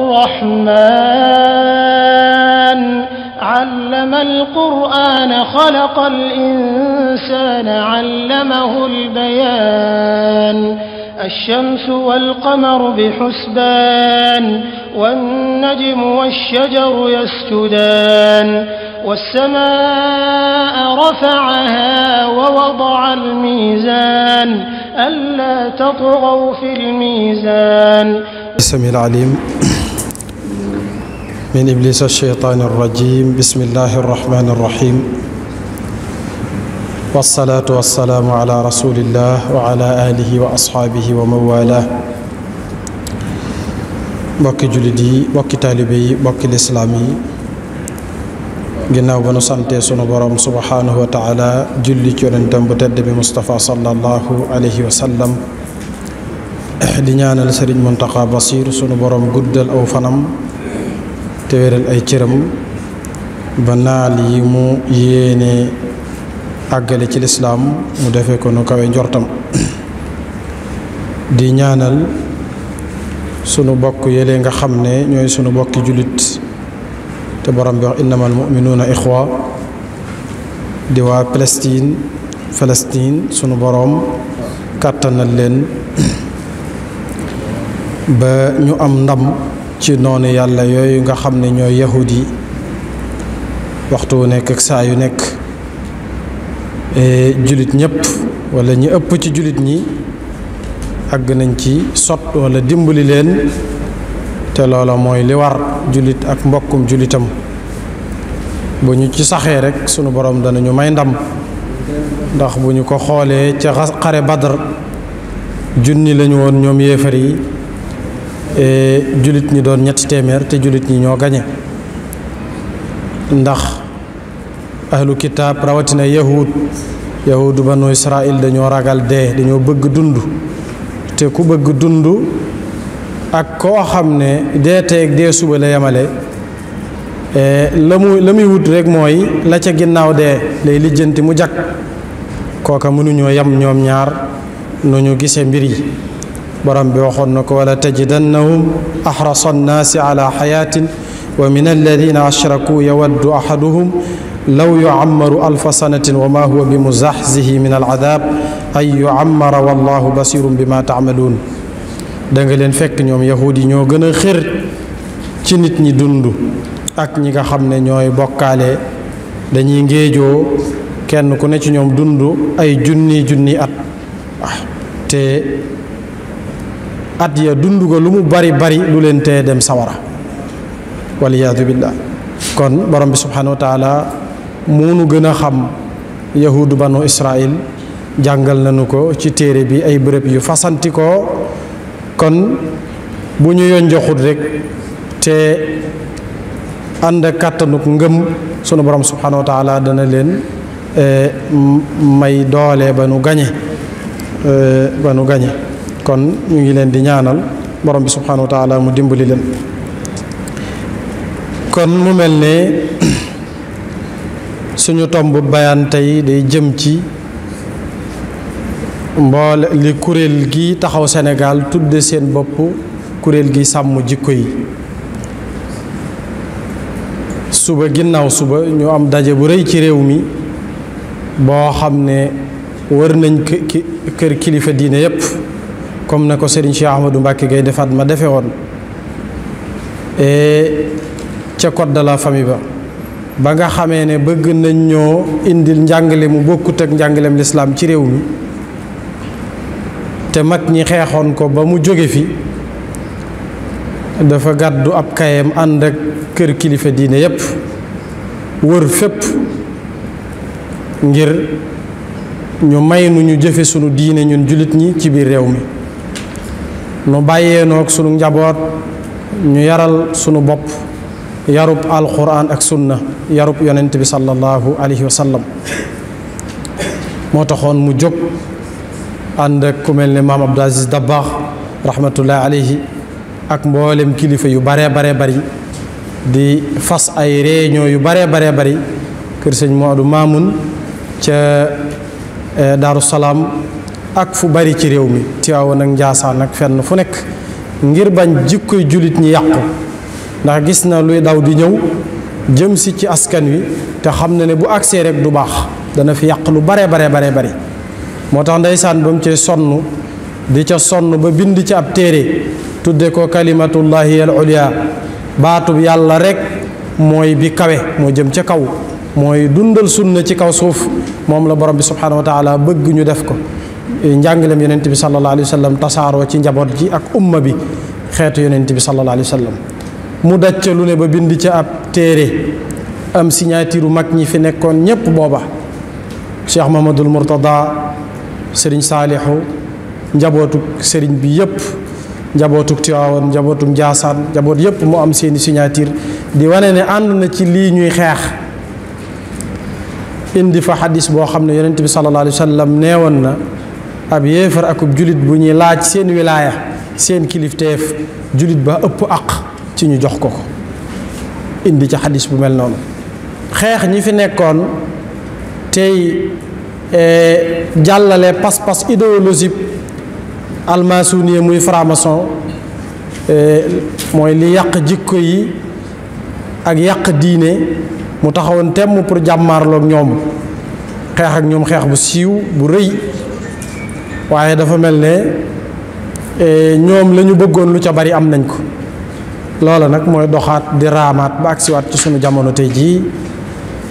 الرحمن علم القرآن خلق الإنسان علمه البيان الشمس والقمر بحسبان والنجم والشجر يسجدان والسماء رفعها ووضع الميزان ألا تطغوا في الميزان. السميع العليم من إبليس الشيطان الرجيم. بسم الله الرحمن الرحيم والصلاة والسلام على رسول الله وعلى آله وأصحابه ومن والاه. mbokki jullit yi, mbokki taalibe yi, mbokki lislaam yi, ginnaaw ba nu sante sunu borom subhanahu wa taala julli ci yonentam bu tedd bi Mustafa sallallahu alayhi wa sallam, di ñaanal Sëriñ Muntaxa Basiir sunu borom guddal aw fanam te wéral ay cëram ba naal yi mu yéene àggale ci lislaam mu defee ko nu kawe njortam. di ñaanal sunu bokk yële nga xam ne ñooy sunu bokki jullit te borom bi wax innamal mu'minuuna ixwa, di waa Palestine sunu borom kàttanal leen ba ñu am ndam ci noonu yàlla yooyu nga xam ne ñooy yahud yi waxtu wu nekk ak saa yu nekk. jullit ñëpp wala ñi ëpp ci jullit ñi àgg nañ ci sot wala dimbali leen, te loola mooy li war jullit ak mbokkum jullitam. bu ñu ci saxee rek sunu borom danañu may ndam, ndax bu ñu ko xoolee ca xare Badr junni lañu woon ñoom yéefar yi, jullit ñi doon 300 te jullit ñi ñoo gañe. ndax ahlu kitaab rawatina yahudu banu Israil dañoo ragal dee, dañoo bëgg dund, te ku bëgg dund ak koo xam ne dee teeg dee suba la yemale, la muy wut rek mooy la ca ginnaaw dee lay lijjanti mu jag. kooka mënuñoo yem ñoom ñaar nu ñu gisee mbir yi. borom bi waxoon na ko wala tajidannahum ahrasa annaasi ala xayaatin wa min alladina ashrakuu yawaddu ahaduhum law yuammaru alfa sanatin wa ma huwa bi muzaxzihi min alcadaab ay yuammara wallahu basirun bima taamaluun. da nga leen fekk ñoom yahuud yi ñoo gën a xër ci nit ñi dund ak ñi nga xam ne ñooy bokkaale, dañuy ngéejoo kenn ku ne ci ñoom dund ay junni at. te at ya dund ga lu mu bari lu leen tee dem sawara waliyaadu billah. kon borom bi subhanahu wa taala moonu gën a xam yahudu banu Israil, jàngal nañu ko ci téere bi ay bërëb yu fasanti ko. kon bu ñu yonjoxut rek te ànd ak kàttanuk ngëm, sunu borom subhanahu wa taala dana leen may doole ba nu gañe. kon ñu ngi leen di ñaanal borom bi subhanahu wa taala mu dimbali leen. kon mu mel ne suñu tomb bayaan tey day jëm ci mboole li kuréel gi taxaw Sénégal tudde seen bopp kuréel gi sàmm jikko yi. suba ginnaaw suba ñu am daje bu rëy ci réew mi boo xam ne wër nañ kër kilifa diine yépp, comme na ko Serigne Cheikh Ahmadou Mbacké Gaïndé Fatma defe woon ca code de la famille ba nga xamee ne bëgg nañ ñoo indil njàngale mu bokkut ak njàngaleem lislaam ci réew mi, te mag ñi xeexoon ko ba mu jóge fi. dafa gàddu ab kayam ànd ak kër kilifa diine yépp wër fépp ngir ñu may nu ñu jëfe sunu diine ñun jullit ñi ci biir réew mi. nu bàyyee noog sunu njaboot ñu yaral sunu bopp yarub alquran ak sunna, yarub yonent bi sallallahu alayhi wa sallam. moo taxoon mu jóg ànd ak ku mel ne maam Abdou Aziz Dabakh rahmatullahi alayhi ak mboolem kilifa yu baree bari di fas ay réunion yu baree bari kër sëñ Modou Mamoun ca Daaru Salaam ak fu bari ci réew mi, Tiwaawan ak Njaasaan ak fenn fu nekk, ngir bañ jikkoy jullit ñi yàqu ndax gis na luy daw di ñëw jëm si ci askan wi te xam na ne bu agsee rek du baax dana fi yàq lu bare bari moo tax ndeysaan ba mu cee sonn di ca sonn ba bind ci ab téere tudde ko kalimatullahi al ulya baatub yàlla rek mooy bi kawe moo jëm ca kaw mooy dundal sunna ci kaw suuf moom la borom bi subhanahu wa taala bëgg ñu def ko njàngalem yonent bi sallallahu alayhi wa sallam tasaaroo ci njaboot ji ak umma bi xeetu yonent bi sallallahu alayhi wa sallam mu daj ca lu ne ba bind ca ab téere am signature mag ñi fi nekkoon ñépp booba Cheikh Mahamadul Murtada sëriñ Saalihu njabootuk sëriñ bi yépp njabootuk Tiwaawan njabootuk Njaasaan njaboot yépp mu am seeni signature di wane ne ànd na ci lii ñuy xeex indi fa xadis boo xam ne yonent bi sallallahu alayhi wa sallam neewoon na ab yéefar akub julit bu ñuy laaj seen wilaaya seen kilifteef julit ba ëpp aq ci ñu jox ko ko indi ci xadis bu mel noonu xeex ñi fi nekkoon tey jàllale pas-pas idéologique almasonier muy franc-maçon mooy li yàq jikko yi ak yàq diine mu taxawoon temm pour jàmmaarloog ñoom xeex ak ñoom xeex bu siiw bu rëy waaye dafa mel ne ñoom la ñu bëggoon lu ca bari am nañ ko loola nag mooy doxaat di raamaat ba agsiwaat ci sunu jamono tey jii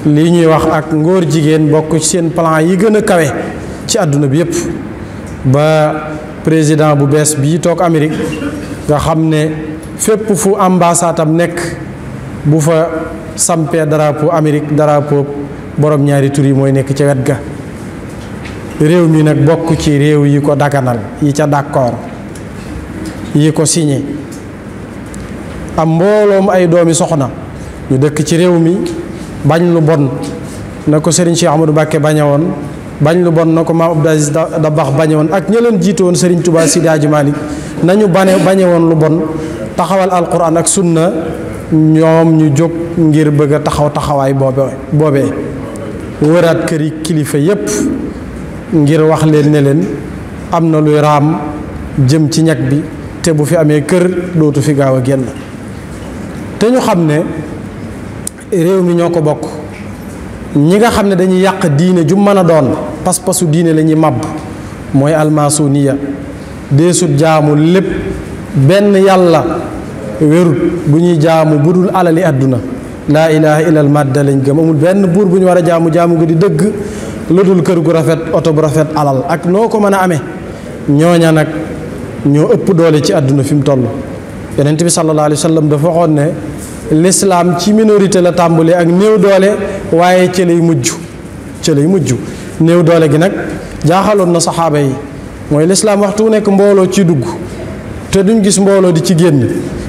lii ñuy wax ak ngóor jigéen bokk ci seen plan yi gën a kawe ci àdduna bi yépp ba président bu bees bii toog Amérique nga xam ne fépp fu ambassade am nekk bu fa sampee drapeau Amérique drapeau borom ñaari tur yi mooy nekk ca wet ga réew mi nag bokk ci réew yi ko daganal yi ca d'accord yi ko signé am mbooloom ay doomi soxna ñu dëkk ci réew mi bañ lu bon na ko Serigne Cheikh Ahmadou Mbacké bañe woon bañ lu bon na ko Maam Abdou Aziz Dabakh bañe woon ak ña leen jiite woon Serigne Touba Sidi Hadji Malick nañu bañe woon lu bon taxawal alquran ak sunna ñoom ñu jóg ngir bëgg a taxawaay boobee wëraat kër yi kilifa yépp ngir wax leen ne leen am na luy raam jëm ci ñag bi te bu fi amee kër dootu fi gaaw a génn te ñu xam ne réew mi ñoo ko bokk ñi nga xam ne dañuy yàq diine ju mën a doon pas-pasu diine la ñuy màbb mooy almasoniya deesut jaamu lépp benn yàlla wérut bu ñuy jaamu bu dul alali àdduna laa ilaha illal madda lañ gëm amul benn buur bu ñu war a jaamu ga di dëgg lu dul kër gu rafet oto bu rafet alal ak noo ko mën a amee ñooña nag ñoo ëpp doole ci àdduna fi mu toll yonent bi sallallahu alayhi wa sallam dafa waxoon ne l'islam ci minorité la tàmbalee ak néew doole waaye ci lay mujj néew doole gi nag jaaxaloon na saxaaba yi mooy l'islam waxtu wu nekk mbooloo ci dugg te duñ gis mbooloo di ci génn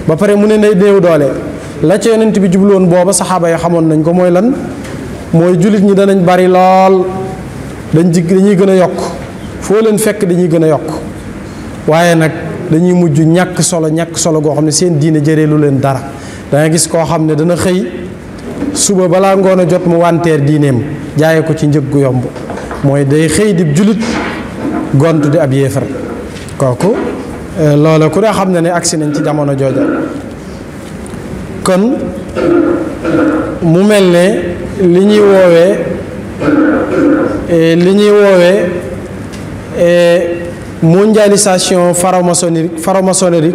ba pare mu ne néew doole la ca yonent bi jubloon booba saxaaba yi xamoon nañ ko mooy lan mooy jullit ñi danañ bari lool dañuy gën a yokk foo leen fekk dañuy gën a yokk waaye nag dañuy mujj ñàkk solo goo xam ne seen diine jëree lu leen dara da nga gis koo xam ne dana xëy suba balaa ngoon a jot mu wanteer diineem jaaye ko ci njëg gu yomb mooy day xëy di julit gont di ab yéefar kooku loola ku ne xam ne agsi nañ ci jamono jooja kon mu mel ne li ñuy woowee mondialisation franc-maçonnerie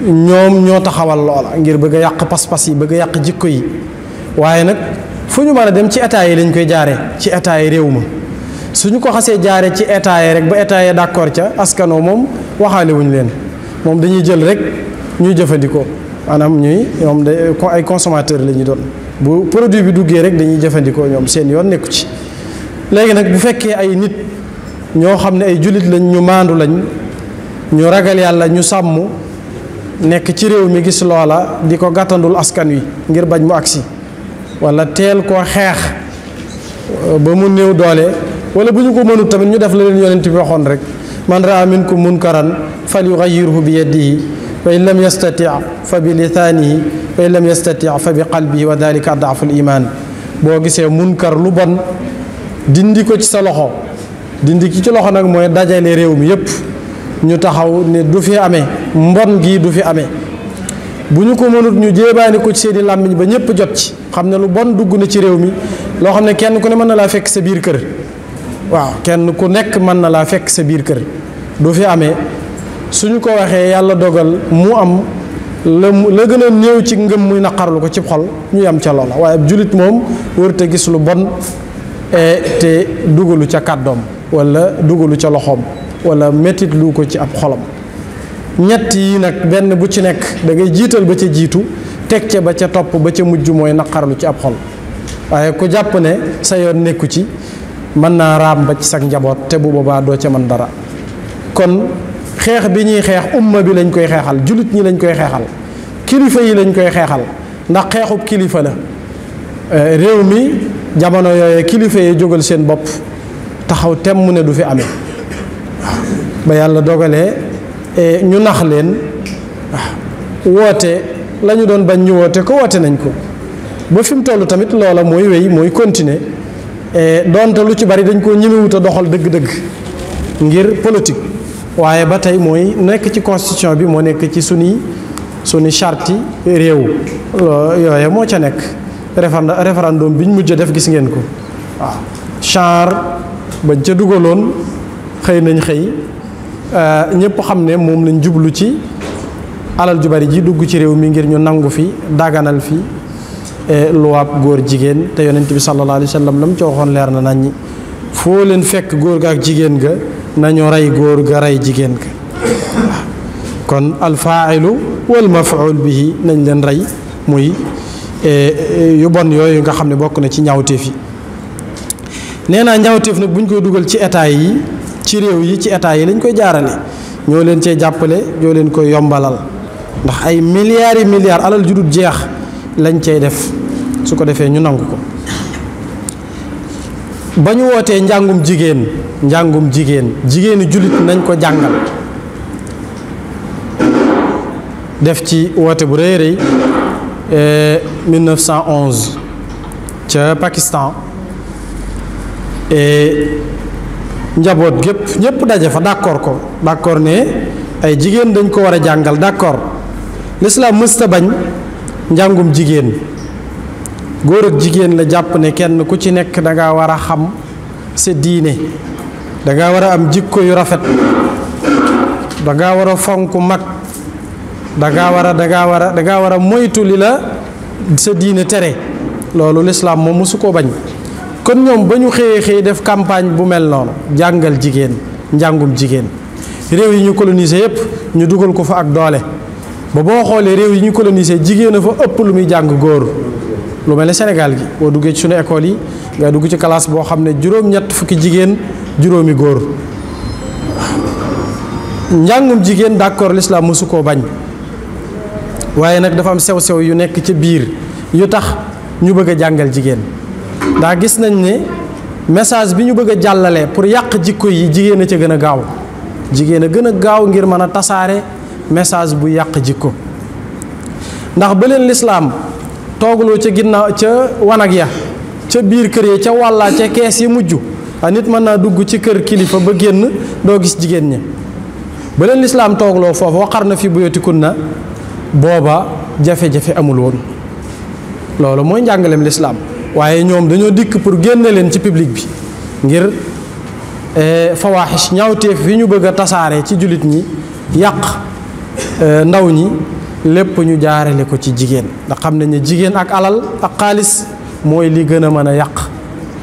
ñoom ñoo taxawal loola ngir bëgg a yàq pas-pas yi bëgg a yàq jikko yi waaye nag fu ñu mën a dem ci état yi lañ koy jaare ci état yi réew ma suñu ko xasee jaare ci état yi rek ba état yi d'accord ca askanoo moom waxaale wuñu leen moom dañuy jël rek ñuy jëfandikoo maanaam ñoom ay consommateur la ñu doon bu produit bi duggee rek dañuy jëfandikoo ñoom seen yoon nekku ci léegi nag bu fekkee ay nit ñoo xam ne ay jullit lañ ñu maandu lañ ñu ragal yàlla ñu sàmm nekk ci réew mi gis loola di ko gàttandul askan wi ngir bañ mu agsi wala teel koo xeex ba mu néew doole wala bu ñu ko mënut tamit ñu def la leen yonent bi waxoon rek man raa minkum munkaran fal yugayyirhu bi yadihi wa in lam yastati fa bi lisaanihi wa in lam yastati fa bi qalbihi wa dalika ad'aful iman boo gisee munkar lu bon dindi ko ci sa loxo dindi ki ci loxo nag mooy dajale réew mi yépp ñu taxaw ne du fi amee mbon gi du fi amee bu ñu ko mënut ñu jéebaani ko ci seeni làmmiñ ba ñëpp jot ci xam ne lu bon dugg na ci réew mi loo xam ne kenn ku ne mën na laa fekk sa biir kër waaw kenn ku nekk mën na laa fekk sa biir kër du fi amee suñu ko waxee yàlla dogal mu am la gën a néew ci ngëm muy naqarlu ko ci xol ñu yam ca loola waaye ab julit moom wërte gis lu bon te dugalu ca kàddoom wala dugalu ca loxoom wala mettit lu ko ci ab xolam ñett yi nag benn bu ci nekk da ngay jiital ba ca jiitu teg ca ba ca topp ba ca mujj mooy naqarlu ci ab xol waaye ku jàpp ne sa yoon nekku ci mën naa raam ba ci sag njaboot te bu boobaa doo ca mën dara kon xeex bi ñuy xeex umma bi lañ koy xeexal julit ñi lañ koy xeexal kilifa yi lañ koy xeexal ndax xeexub kilifa la réew mi jamono yooye kilifa yi jógal seen bopp taxaw temm ne du fi amee waaw ba yàlla dogalee ñu nax leen woote la ñu doon bañ ñu woote ko woote nañ ko ba fi mu toll tamit loola mooy wéy mooy continuer doonte lu ci bari dañ koo ñemewut a doxal dëgg-dëgg ngir politique waaye ba tey mooy nekk ci constitution bi moo nekk ci suñu charte réew yooye moo ca nekk référendum bi ñu mujj def gis ngeen ko waaw char bañ ca dugaloon xëy nañ xëy ñëpp xam ne moom lañ jublu ci alal ju bari ji dugg ci réew mi ngir ñu nangu fi daganal fi luwaab góor jigéen te yonent bi sallallahu alayhi wa sallam lam ca waxoon leer na nañ ñi foo leen fekk góor ga ak jigéen ga nañu rey góor ga rey jigéen ga kon alfaailu wal mafuul bihi nañ leen rey muy yu bon yooyu nga xam ne bokk na ci ñaawteef yi nee naa ñaawteef nag bu ñu koy dugal ci état yi ci réew yi ci état yi lañ koy jaarale ñoo leen cee jàppale ñoo leen koy yombalal ndax ay milliards yi milliards alal ju dul jeex lañ cey def su ko defee ñu nangu ko ba ñu wootee njàngum jigéen jigéeni jullit nañ ko jàngal def ci woote bu rëy rëy 1911 ca Pakistan njaboot gépp ñëpp daje fa d'accord ne ay jigéen dañ ko war a jàngal d'accord l'islam mësta bañ njàngum jigéen góor ak jigéen la jàpp ne kenn ku ci nekk da ngaa war a xam sa diine da ngaa war a am jikko yu rafet da ngaa war a fonk mag da ngaa war a moytu li la sa diine tere loolu l'islam moom mosu koo bañ kon ñoom ba ñu xëyee def campagne bu mel noonu jàngal jigéen njàngum jigéen réew yi ñu colonisé yépp ñu dugal ko fa ak doole ba boo xoolee réew yi ñu colonisé jigéen a fa ëpp lu muy jàng góor lu mel ne Sénégal gi boo duggee ci suñu école yi nga dugg ci classe boo xam ne juróom-ñett fukki jigéen juróomi góor njàngum jigéen d'accord l'islam mosu koo bañ waaye nag dafa am sew-sew yu nekk ci biir yu tax ñu bëgg a jàngal jigéen ndax gis nañ ne message bi ñu bëgg a jàllale pour yàq jikko yi jigéen a ca gën a gaaw jigéen a gën a gaaw ngir mën a tasaare message bu yàq jikko ndax ba leen lislaam toogloo ca ginnaaw ca wanag ya ca biir kër ya ca wàllaa ca kees yi mujj a nit mën naa dugg ci kër kilifa ba génn doo gis jigéen ñi ba leen lislaam toogloo foofu waqarna fi buyutikunna booba jafe-jafe amul woon loolu mooy njàngaleem lislaam waaye ñoom dañoo dikk pour génne leen ci public bi ngir fawaaxis ñaawteef yi ñu bëgg a tasaare ci jullit ñi yàq ndaw ñi lépp ñu jaarale ko ci jigéen ndax xam nañ ne jigéen ak alal ak xaalis mooy li gën a mën a yàq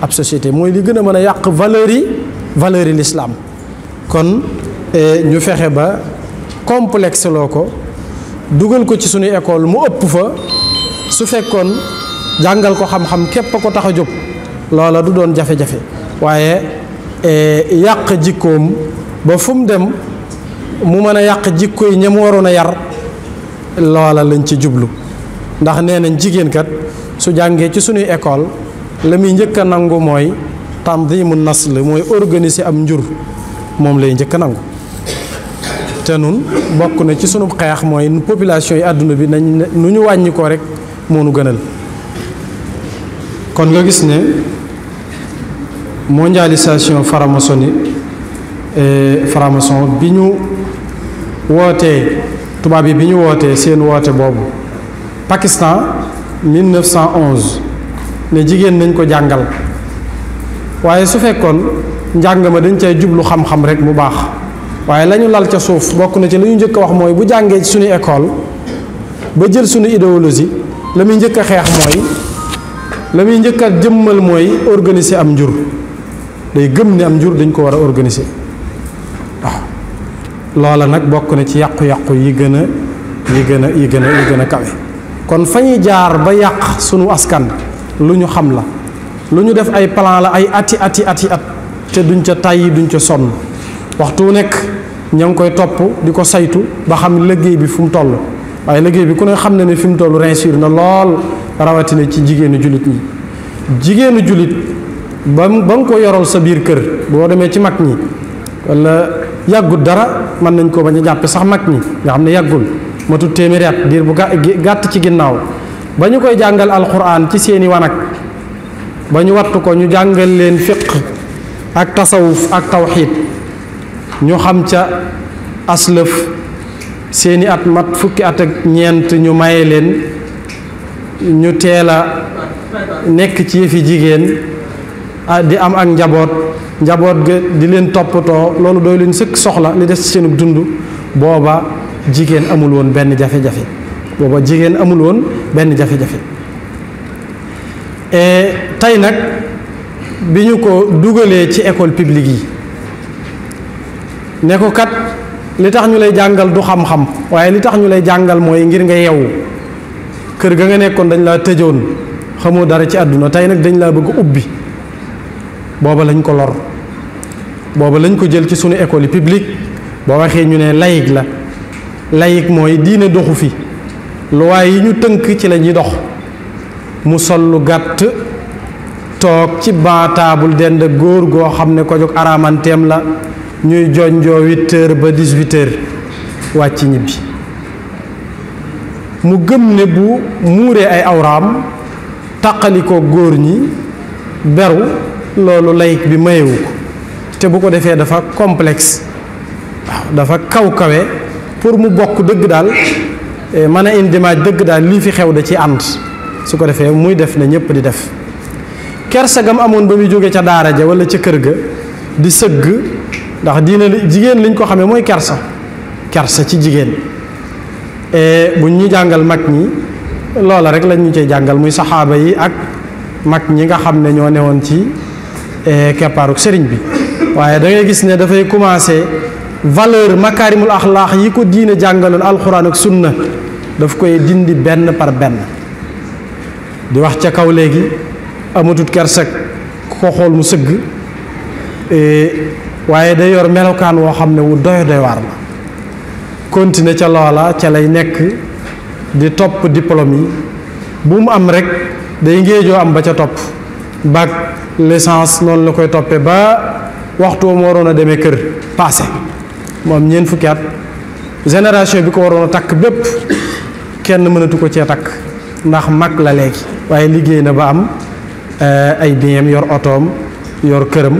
ab société mooy li gën a mën a yàq valeur yi l'islam kon ñu fexe ba complexe loo ko dugal ko ci suñu école mu ëpp fa su fekkoon jàngal ko xam-xam képp ko tax a jóg loola du doon jafe-jafe waaye yàq jikkoom ba fu mu dem mu mën a yàq jikko yi ñam waroon a yar loola lañ ci jublu ndax nee nañ jigéen kat su jàngee ci suñuy école la muy njëkk a nangu mooy tanzimu nasl mooy organiser am njur moom lay njëkk a nangu te nun bokk na ci sunu xeex mooy population yi àdduna bi nañ nu ñu wàññi ko rek moo nu gënal kon nga gis ne mondialisation franc-maçonnique franc-maçon bi ñu wootee tubaab yi bi ñu wootee seen woote boobu Pakistan 1911 ne jigéen nañ ko jàngal waaye su fekkoon njàng ma dañ cay jublu xam-xam rek mu baax waaye la ñu lal ca suuf bokk na ci li ñu njëkk a wax mooy bu jàngee ci suñu école ba jël suñu idéologie la muy njëkk a xeex mooy la muy njëkk a jëmmal mooy organiser am njur day gëm ne am njur dañ ko war a organiser waaw loola nag bokk na ci yàqu-yàqu yi gën a kawe kon fa ñuy jaar ba yàq sunu askan lu ñu xam la lu ñu def ay plan la ay ati at te duñ ca tàyyi duñ ca sonn waxtu wu nekk ña ngi koy topp di ko saytu ba xam liggéey bi fu mu toll waaye liggéey bi ku ne xam na ne fi mu toll réussir na lool rawatina ci jigéenu jullit ñi jigéenu jullit ba nga ko yoral sa biir kër boo demee ci mag ñi wala yàggut dara mën nañ ko bañ a jàppe sax mag ñi nga xam ne yàggul matut téeméeri at diir bu gàtt ci ginnaaw ba ñu koy jàngal alquran ci seeni wanag ba ñu wattu ko ñu jàngal leen fiq ak tasawuf ak tawxiid ñu xam ca aslëf seeni at mat fukki at ak ñeent ñu maye leen ñu teel a nekk ci yëfi jigéen di am ak njaboot ga di leen toppatoo loolu doy leen sëkk soxla li des ci seenu dund booba jigéen amul woon benn jafe-jafe tey nag bi ñu ko dugalee ci école publique yi ne ko kat li tax ñu lay jàngal du xam-xam waaye li tax ñu lay jàngal mooy ngir nga yeewu kër ga nga nekkoon dañ laa tëjoon xamoo dara ci àdduna tey nag dañ laa bëgg ubbi booba lañ ko lor booba lañ ko jël ci sunu école yi publique boo waxee ñu ne laïc la laïc mooy diine doxu fi loi yi ñu tënk ci la ñuy dox mu sol lu gàtt toog ci baataabul dend góor goo xam ne ko jóg araamanteem la ñuy jonjoo 8h ba 18h wàcc ñibbi mu gëm ne bu muuree ay awraam taqalikoo góor ñi beru loolu laïc bi mayewu ko te bu ko defee dafa complexe waaw dafa kawe pour mu bokk dëgg daal mën a indimaaj dëgg daal lii fi xew da ci ànd su ko defee muy def na ñëpp di def kersa gam amoon ba muy jóge ca daara ja wala ca kër ga di sëgg ndax diine jigéen liñ ko xamee mooy kersa ci jigéen buñ ñu jàngal mag ñi loola rek lañ ñu cay jàngal muy saxaaba yi ak mag ñi nga xam ne ñoo newoon ci keppaaruk sëriñ bi waaye da ngay gis ne dafay commencé valeur makaarimul axlaax yi ko diine jàngaloon alxuraan ak sunna daf koy dindi benn par benn di wax ca kaw léegi amatut kersak ku ko xool mu sëgg waaye day yor melokaan woo xam ne wu doy waar la continuer ca loola ca lay nekk di topp diplôme yi bu mu am rek day ngéejoo am ba ca topp bac licence noonu la koy toppee ba waxtu mu waroon a demee kër passé moom ñeent fukki at génération bi ko waroon a takk bépp kenn mënatu ko cee takk ndax mag la léegi waaye liggéey na ba am ay biens yor otoom yor këram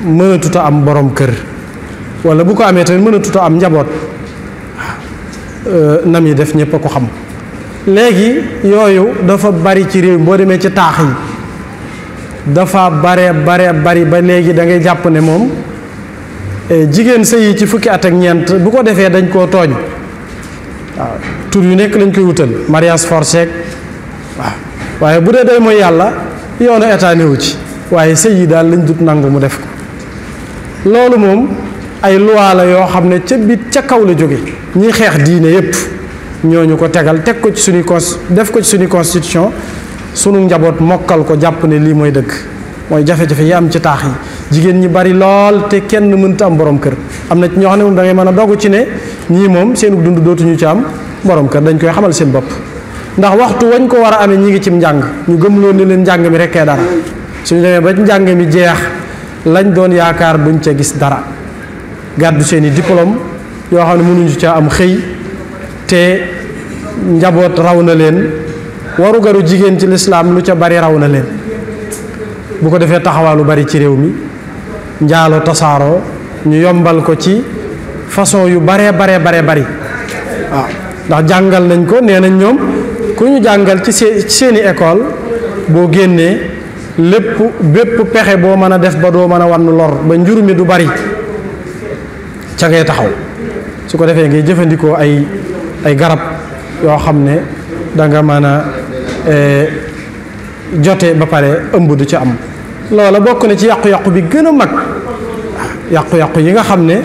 mënatuta am borom kër wala bu ko amee tamit mënatuta am njaboot nam yi def ñëpp a ko xam léegi yooyu dafa bari ci réew boo demee ci taax yi dafa bari ba léegi da ngay jàpp ne moom jigéen sëy yi ci fukki at ak ñeent bu ko defee dañ koo tooñ waaw tur yu nekk lañ koy wutal mariage forcé waaw waaye bu dee day mooy yàlla yoonu état néewu ci waaye sëy yi daal lañ dut nangu mu def ko loolu moom ay loi la yoo xam ne ca biit ca kaw la jóge ñiy xeex diine yépp ñooñu ko tegal teg ko ci suñuy def ko ci suñuy constitution sunu njaboot mokkal ko jàpp ne lii mooy dëgg mooy jafe-jafe yi am ci taax yi jigéen ñi bari lool te kenn mënta am borom kër am na ci ñoo xam ne moom da ngay mën a dogu ci ne ñii moom seenu dund dootuñu ci am borom kër dañ koy xamal seen bopp ndax waxtu wañ ko war a amee ñi ngi cim njàng ñu gëmloo ni leen njàng mi rekkee dara suñu demee ba njàng mi jeex lañ doon yaakaar duñ ca gis dara gàddu seeni diplôme yoo xam ne mënuñu ca am xëy te njaboot raw na leen warugaru jigéen ci lislaam lu ca bari raw na leen bu ko defee taxawaalu bari ci réew mi njaalo tasaaroo ñu yombal ko ci façon yu bari waaw ndax jàngal nañ ko nee nañ ñoom ku ñu jàngal ci seeni école boo génnee bépp pexe boo mën a def ba doo mën a wann lor ba njur mi du bari ca ngay taxaw su ko defee ngay jëfandikoo ay garab yoo xam ne danga mën a jote ba pare ëmb du ci am loola bokk na ci yàqu-yàqu bi gën a mag yàqu-yàqu yi nga xam ne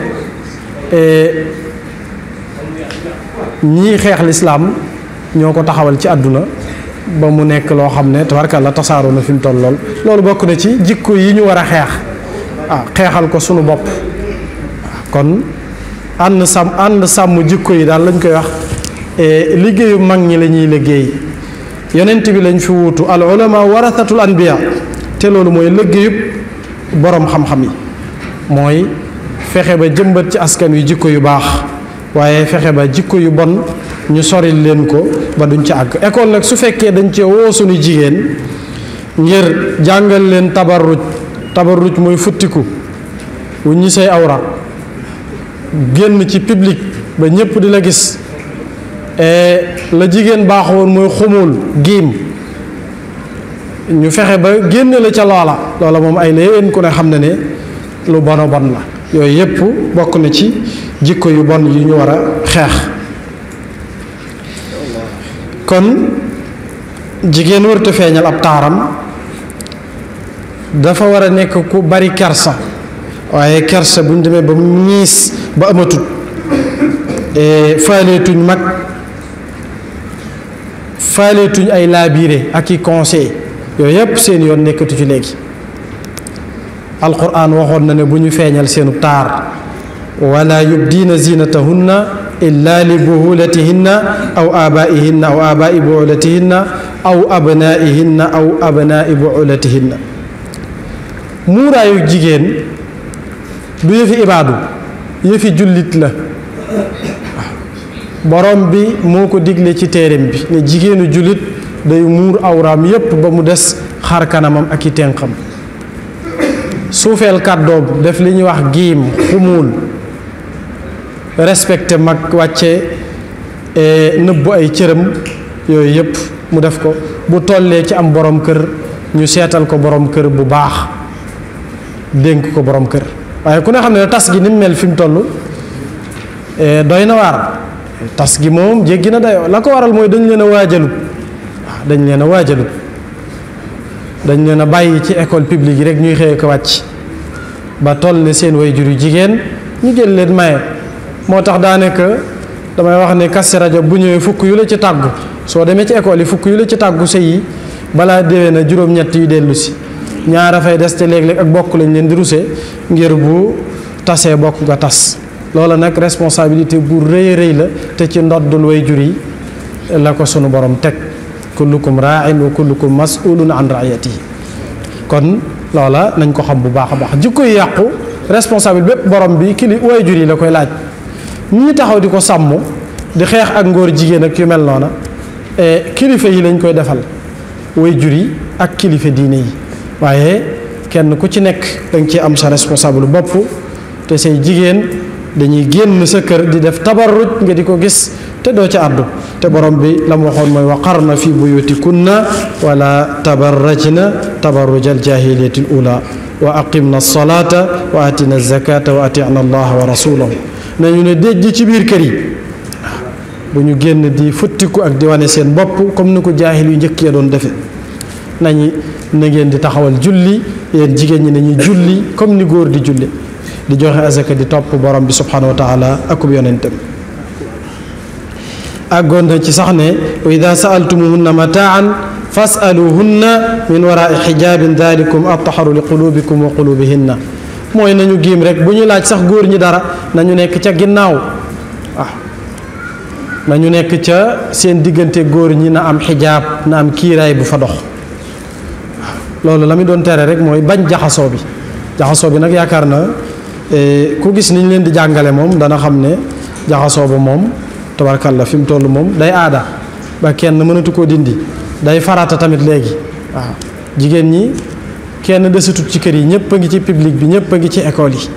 ñii xeex lislaam ñoo ko taxawal ci àdduna ba mu nekk loo xam ne tabarkàlla tasaaroo na fi mu toll loolu bokk na ci jikko yi ñu war a xeex xeexal ko sunu bopp kon ànd sàmm jikko yi daal lañ koy wax liggéeyu mag ñi la ñuy liggéey yonent bi lañ fi wuutu al ulama warathatul anbiya te loolu mooy liggéeyub boroom xam-xam yi mooy fexe ba jëmbat ci askan wi jikko yu baax waaye fexe ba jikko yu bon ñu soril leen ko ba duñ ci àgg école nag su fekkee dañ cee woo suñu jigéen ngir jàngal leen tabarruj mooy futtiku wu ñi say awra génn ci public ba ñépp di la gis la jigéen baaxoon mooy xumul giim ñu fexe ba génne la ca loola moom ay leen ku ne xam ne ne lu bon la yooyu yépp bokk na ci jikko yu bon yi ñu war a xeex kon jigéen warut feeñal ab taaram dafa war a nekk ku bari kersa waaye kersa bu ñu demee ba mu ñiis ba amatut faaleetuñ mag faaleetuñ ay laabiire ak i conseil yooyu yépp seen yoon nekkatu ci léegi alquran waxoon na ne bu ñu feeñal seenu taar wala yubdiina zinatahunna illa li buhulatihinna aw abaihinna aw abai buulatihinna aw abnaihinna aw abnai buulatihinna muuraayu jigéen du yëfi ibaadu yëfi jullit la borom bi moo ko digle ci téereem bi ne jigéenu jullit day muur awraam yépp ba mu des xar kanamam ak i tenqam suufeel kàddoom def li ñuy wax giim xumuul respecté mag wàcce nëbbu ay cëram yooyu yépp mu def ko bu tollee ci am borom kër ñu seetal ko borom kër bu baax dénk ko borom kër waaye ku ne xam ne tas gi ni mu mel fi mu toll doy na waar tas gi moom jéggi na dayoo la ko waral mooy dañ leen a waajalut waaw dañ leen a waajalut dañ leen a bàyyi ci école publique yi rek ñuy xëy ko wàcc ba toll ne seen waajur yu jigéen ñu jël leen maye moo tax daanaka damay wax ne Kazu Rajab bu ñëwee fukk yu la ci tàggu soo demee ci école yi fukk yu la ci tàggu sëy yi balaa déwee na juróom-ñett yu dellu si ñaara fay des te léeg-léeg ak bokk lañ leen di rusé ngir bu tasee bokk nga tas loola nag responsabilité bu rëy rëy la te ci ndoddul waajur yi la ko sunu borom teg kullukum raa'in wa kullukum mas'ulun an ra'iyatihi kon loola nañ ko xam bu baax a baax jikko yi yàqu responsable bépp borom bi waajur yi la koy laaj ñii taxaw di ko sàmm di xeex ak ngóor jigéen ak yu mel noona kilifa yi lañ koy defal waajur yi ak kilifa diine yi waaye kenn ku ci nekk danga ci am sa responsable bopp te say jigéen dañuy génn sa kër di def tabarruj nga di ko gis te doo ci àddu te borom bi la mu waxoon mooy waqarna fi buyutikunna wala tabarrajna tabarrujal jahiliyatil ula wa aqimna salata wa atina zakata wa atina allaha wa rasulahu nañu ne déjj ci biir kër yi bu ñu génn di futtiku ak di wane seen bopp comme ni ko jaahil yu njëkk ya doon defe na ngeen di taxawal julli yéen jigéen ñi nañuy julli comme ni góor di julli di joxe azaka di topp borom bi subhanahu wa taala akub yonentam àggoon na ci sax ne wa ida saaltumuhunna mataan fasaluhunna min waraai xijaabin dalikum attaharu li qulubikum wa qulubihinna mooy nañu giim rek bu ñu laaj sax góor ñi dara nañu nekk ca ginnaaw nañu nekk ca seen diggante góor ñi na am xijaab na am kiiraay bu fa dox loolu la mu doon tere rek mooy bañ jaxasoo bi nag yaakaar na ku gis niñ leen di jàngale moom dana xam ne jaxasoo ba moom tabarkalla fi mu toll moom day aada ba kenn mënatu koo dindi day farata tamit léegi waaw jigéen ñi kenn desatut ci kër yi ñëpp a ngi ci public bi ñëpp a ngi ci école yi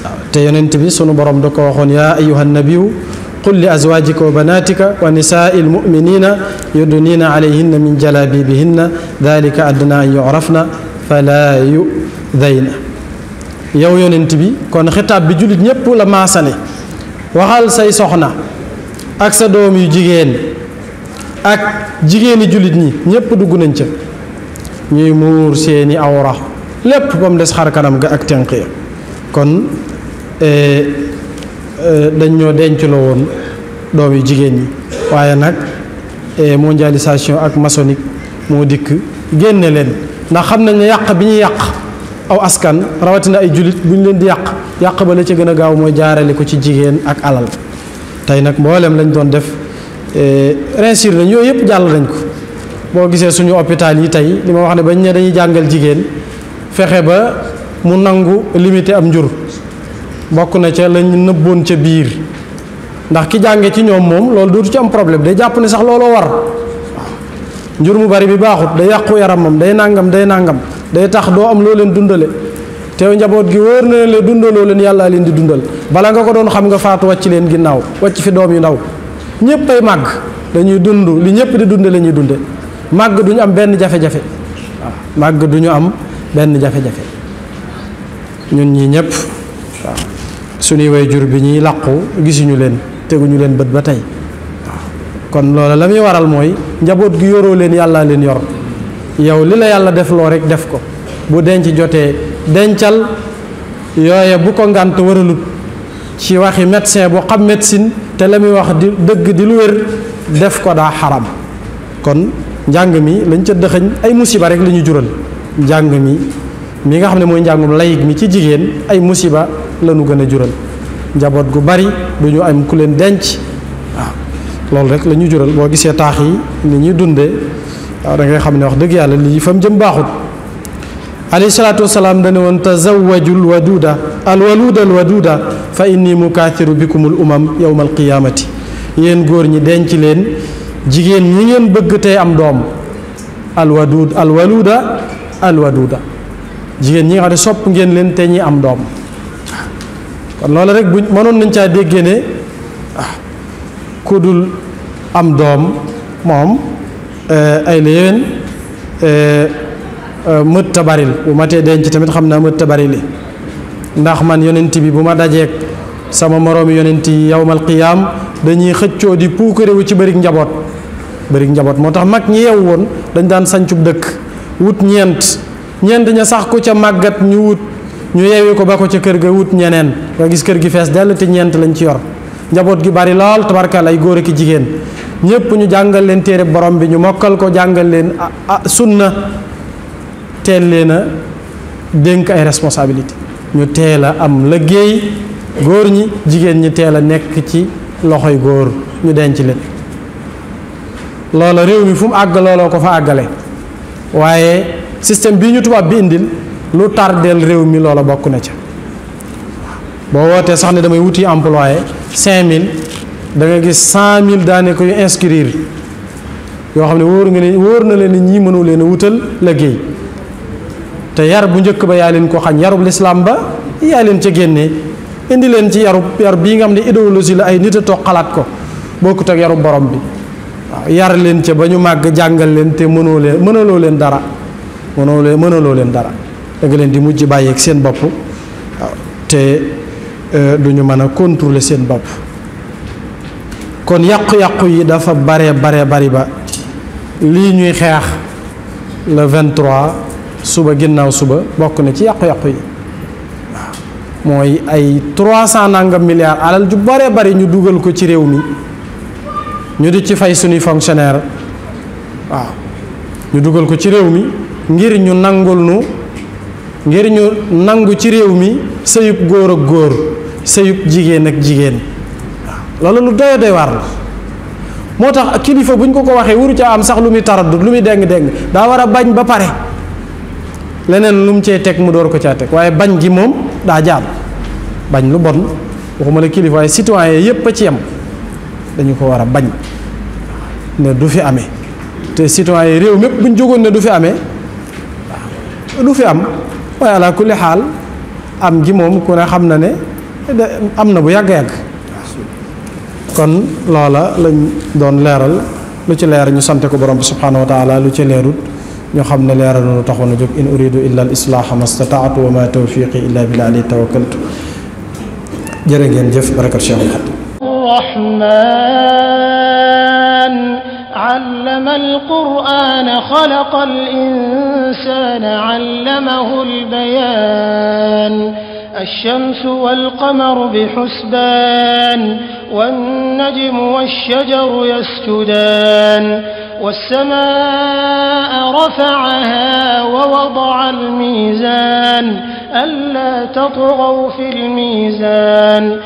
waaw te yonent bi sunu borom da ko waxoon yaa ayyuha nabiyu qul li azwajika wa banatika wa nisaa'il mu'minina yudnina alayhinna min jalabibihinna dhalika adna an yu'rafna fala yu'dayna. yow yonent bi kon xitaab bi jullit ñépp la maasale waxal say soxna ak sa doom yu jigéen ak jigéeni jullit ñi ñépp dugg nañ ca ñuy muur seeni awra lépp ba mu des xar kanam ga ak tenq ya kon dañ ñoo denculoo woon doom yu jigéen ñi waaye nag mondialisation ak maçonnique moo dikk génne leen ndax xam nañ ne yàq bi ñuy yàq aw askan rawatina ay jullit bu ñu leen di yàq ba la ca gën a gaaw mooy jaarale ko ci jigéen ak alal tey nag mboolem lañ doon def réussir nañ yooyu yëpp jàll nañ ko boo gisee suñu hôpital yi tey li ma wax ne bañ ne dañuy jàngal jigéen fexe ba mu nangu limité am njur bokk na ca lañ nëbboon ca biir ndax ki jànge ci ñoom moom loolu dootu ci am problème day jàpp ne sax looloo war njur mu bari bi baaxut day yàqu yaramam day nàngam day tax doo am loo leen dundale teew njaboot gi wóor na leen dundaloo leen yàlla leen di dundal bala nga ko doon xam nga faatu wàcc leen ginnaaw wàcc fi doom yu ndaw ñëpp ay màgg dañuy dund li ñëpp di dunde la ñuy dunde màgg duñu am benn jafe-jafe waaw màgg duñu am benn jafe-jafe ñun ñii ñëpp waaw suñuy waajur bi ñuy làqu gisuñu leen teguñu leen bët ba tey waaw kon loola la muy waral mooy njaboot gi yoroo leen yàllaa leen yor yow li la yàlla def loo rek def ko bu denc jotee dencal yooye bu ko ngànt waralut ci waxi médecin bu xam médecine te la muy wax di dëgg di lu wér def ko daa xaram kon njàng mi lañ ca dëxëñ ay musiba rek la ñu jural njàng mi nga xam ne mooy njàngum layig mi ci jigéen ay musiba la ñu gën a jural njaboot gu bari du ñu am ku leen denc waaw loolu rek la ñu jural boo gisee taax yi ni ñuy dundee waaw da ngay xam ne wax dëgg yàlla lii fa mu jëm baaxut alayhi salaatu wasalaam dane woon tazawwajul waduda alwaluda fa inni mukaathiru bikumul umam yawma alqiyamati yéen góor ñi denc leen jigéen ñi ngeen bëgg tey am doom alwaluda jigéen ñi nga xam ne sopp ngeen leen te ñi am doom kon loolu rek bu mënoon nañ caa déggee ne ku dul am doom moom ay la yéwén mët ta baril bu ma tee denc tamit xam naa mët ta barili ndax man yonent bi bu ma dajeek sama moroomi yonent yi yawmal qiyaam dañuy xëccoo di puukarewu ci bërig njaboot moo tax mag ñi yeewu woon dañ daan sancub dëkk wut ñeent ña sax ku ca màggat ñu yeewi ko ba ko ca kër ga wut ñeneen nga gis kër gi fees dell te ñeent lañ ci yor njaboot gi bari lool tabarkal ay góor ak jigéen ñépp ñu jàngal leen téere borom bi ñu mokkal ko jàngal leen sunna teel leen a dénk ay responsabilité ñu teel a am liggéey góor ñi jigéen ñi teel a nekk ci loxoy góor ñu denc leen loola réew mi fu mu àgg looloo ko fa àggale waaye système bii ñu tubaab bi indil lu tardeel réew mi loola bokk na ca boo wootee sax ne damay wuti employé 5000 da nga gis 100000 daane ko yu inscrire yoo xam ne wóor na leen ni ñii mënu leen a wutal liggéey te yar bu njëkk ba yaa leen ko xañ yarub lislaam ba yaa leen ca génnee indi leen ci yar bii nga xam ne idéologie la ay nit a toog xalaat ko bokkut ak yarub borom bi waaw yar leen ca ba ñu màgg jàngal leen te mënaloo leen dara da nga leen di mujj bàyyeeg seen bopp waaw te du ñu mën a contrôler seen bopp kon yàqu-yàqu yi dafa bari ba lii ñuy xeex le 23 suba ginnaaw suba bokk na ci yàqu-yàqu yi waaw mooy ay 300 nangam milliards alal ju bari ñu dugal ko ci réew mi ñu di ci fay suñuy fonctionnaire waaw ñu dugal ko ci réew mi ngir ñu nangu ci réew mi sëyub góor ak góor sëyub jigéen ak jigéen waaw loolu lu doy waar la moo tax kilifa buñ ko waxee waru ca am sax lu muy taraddut lu muy deng daa war a bañ ba pare leneen lu mu cee teg mu door ko caa teg waaye bañ gi moom daa jaar bañ lu bon waxuma la kilifa waaye citoyen yépp a ci yem dañu ko war a bañ ne du fi amee te citoyen yi réew mépp buñ jógoon ne du fi amee waaw du fi am waaye ala kulli xaal am gi moom ku ne xam na ne am na bu yàgg-yàgg. kon loola lañ doon leeral lu ci leer ñu sante ko borom bi subhanahu wa taala lu ci leerut ñu xam ne leeral nu taxoon a jóg in uridu illa al islaaha mastataatu wa ma tawfiqi illa billah alayhi tawakkaltu jërë ngeen jëf barakat Cheikhul Khadim الرحمن علم القرآن خلق الإنسان علمه البيان الشمس والقمر بحسبان والنجم والشجر يسجدان والسماء رفعها ووضع الميزان ألا تطغوا في الميزان